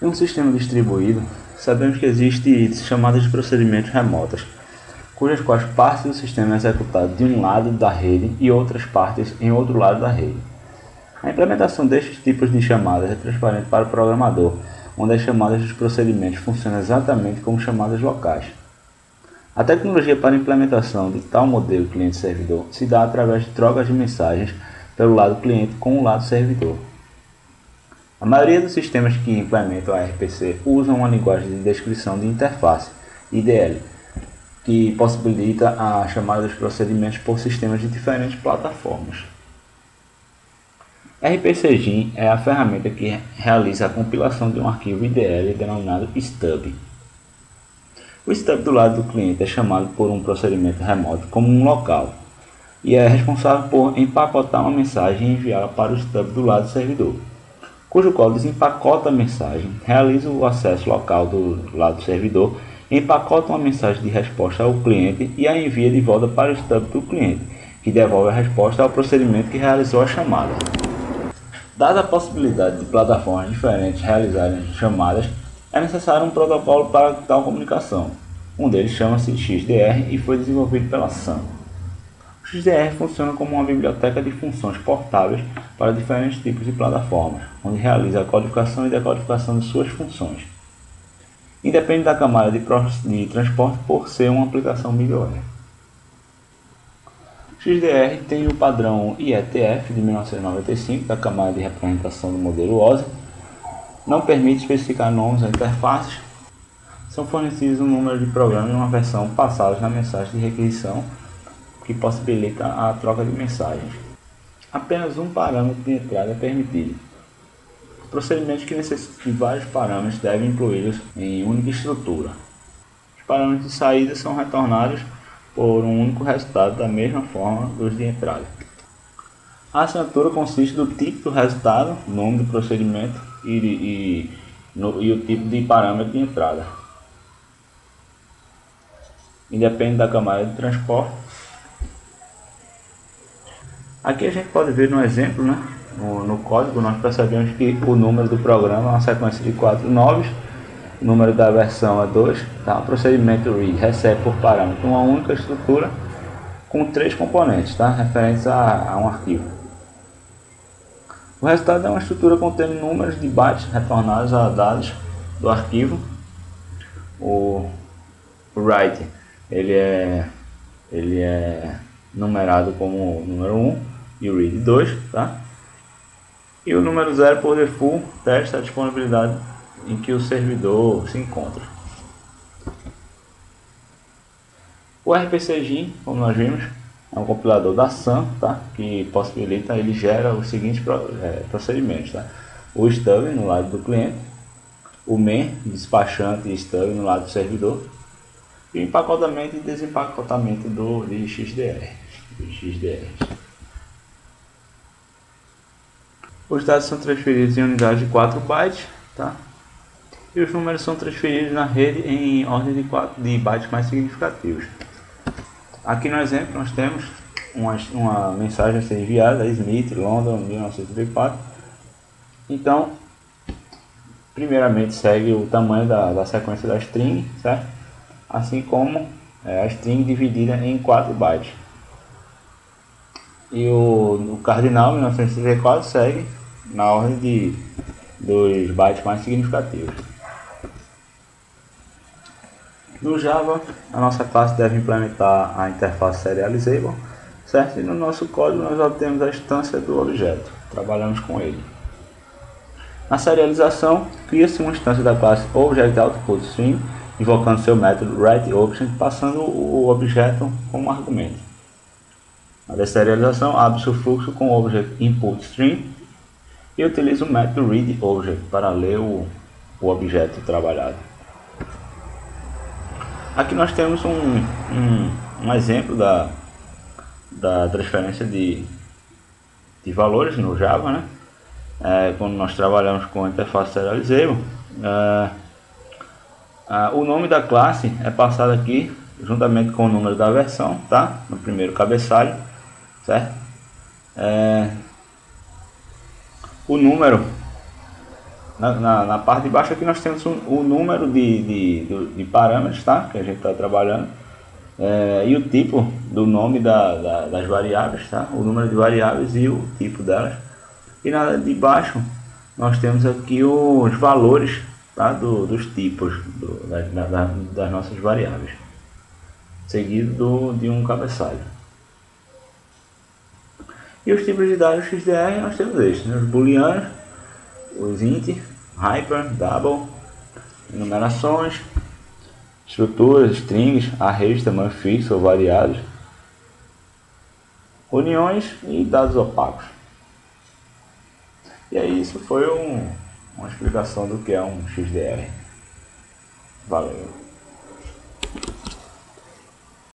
Em um sistema distribuído, sabemos que existem chamadas de procedimentos remotas, cujas quais partes do sistema é executado de um lado da rede e outras partes em outro lado da rede. A implementação destes tipos de chamadas é transparente para o programador, onde as chamadas dos procedimentos funcionam exatamente como chamadas locais. A tecnologia para a implementação de tal modelo cliente-servidor se dá através de trocas de mensagens pelo lado cliente com o lado servidor. A maioria dos sistemas que implementam a RPC usam uma linguagem de descrição de interface, IDL, que possibilita a chamada dos procedimentos por sistemas de diferentes plataformas. RPCGIN é a ferramenta que realiza a compilação de um arquivo IDL denominado stub. O stub do lado do cliente é chamado por um procedimento remoto como um local e é responsável por empacotar uma mensagem e enviá-la para o stub do lado do servidor, cujo qual desempacota a mensagem, realiza o acesso local do lado do servidor, empacota uma mensagem de resposta ao cliente e a envia de volta para o stub do cliente, que devolve a resposta ao procedimento que realizou a chamada. Dada a possibilidade de plataformas diferentes realizarem chamadas, é necessário um protocolo para tal comunicação. Um deles chama-se XDR e foi desenvolvido pela Sun. O XDR funciona como uma biblioteca de funções portáveis para diferentes tipos de plataformas, onde realiza a codificação e decodificação de suas funções. Independe da camada de transporte por ser uma aplicação middleware. O XDR tem o padrão IETF de 1995 da camada de representação do modelo OSI. Não permite especificar nomes ou interfaces. São fornecidos um número de programas e uma versão passados na mensagem de requisição, que possibilita a troca de mensagens. Apenas um parâmetro de entrada é permitido. Procedimentos que necessitam de vários parâmetros devem incluí-los em única estrutura. Os parâmetros de saída são retornados por um único resultado da mesma forma dos de entrada. A assinatura consiste do tipo do resultado, nome do procedimento e o tipo de parâmetro de entrada. Independe da camada de transporte. Aqui a gente pode ver no exemplo, no código, nós percebemos que o número do programa é uma sequência de 4 noves, o número da versão é 2, tá? O procedimento read recebe por parâmetro uma única estrutura com 3 componentes, tá? Referentes a um arquivo. O resultado é uma estrutura contendo números de bytes retornados a dados do arquivo. O write ele é numerado como número 1 e o read 2, tá? E o número 0 por default testa a disponibilidade em que o servidor se encontra. O RPCGIN, como nós vimos, é um compilador da Sun, tá? Que possibilita, ele gera os seguintes procedimentos, tá? O stub no lado do cliente, o main, despachante e stub no lado do servidor, e o empacotamento e desempacotamento de XDR. Os dados são transferidos em unidades de 4 bytes, tá? E os números são transferidos na rede em ordem de bytes mais significativos. Aqui no exemplo nós temos uma mensagem a ser enviada, Smith, London, 1934. Então, primeiramente segue o tamanho da sequência da string, certo? Assim como a string dividida em 4 bytes. E o cardinal 1934 segue na ordem dos bytes mais significativos. No Java, a nossa classe deve implementar a interface serializable, certo? E no nosso código nós obtemos a instância do objeto, trabalhamos com ele. Na serialização, cria-se uma instância da classe ObjectOutputStream, invocando seu método writeObject, passando o objeto como argumento. Na deserialização, abre-se o fluxo com o ObjectInputStream e utiliza o método readObject para ler o objeto trabalhado. Aqui nós temos um exemplo da transferência de valores no Java, né? Quando nós trabalhamos com a interface serializable, o nome da classe é passado aqui juntamente com o número da versão, tá? No primeiro cabeçalho, certo? O número Na parte de baixo aqui nós temos o número de parâmetros, tá? Que a gente está trabalhando. E o tipo do nome das variáveis, tá? O número de variáveis e o tipo delas. E na de baixo nós temos aqui os valores, tá? Dos tipos das nossas variáveis, seguido de um cabeçalho. E os tipos de dados XDR nós temos estes, né? Os booleanos, os int, hyper, double, enumerações, estruturas, strings, arrays, tamanho fixo ou variados, uniões e dados opacos. E aí isso foi uma explicação do que é um XDR. Valeu!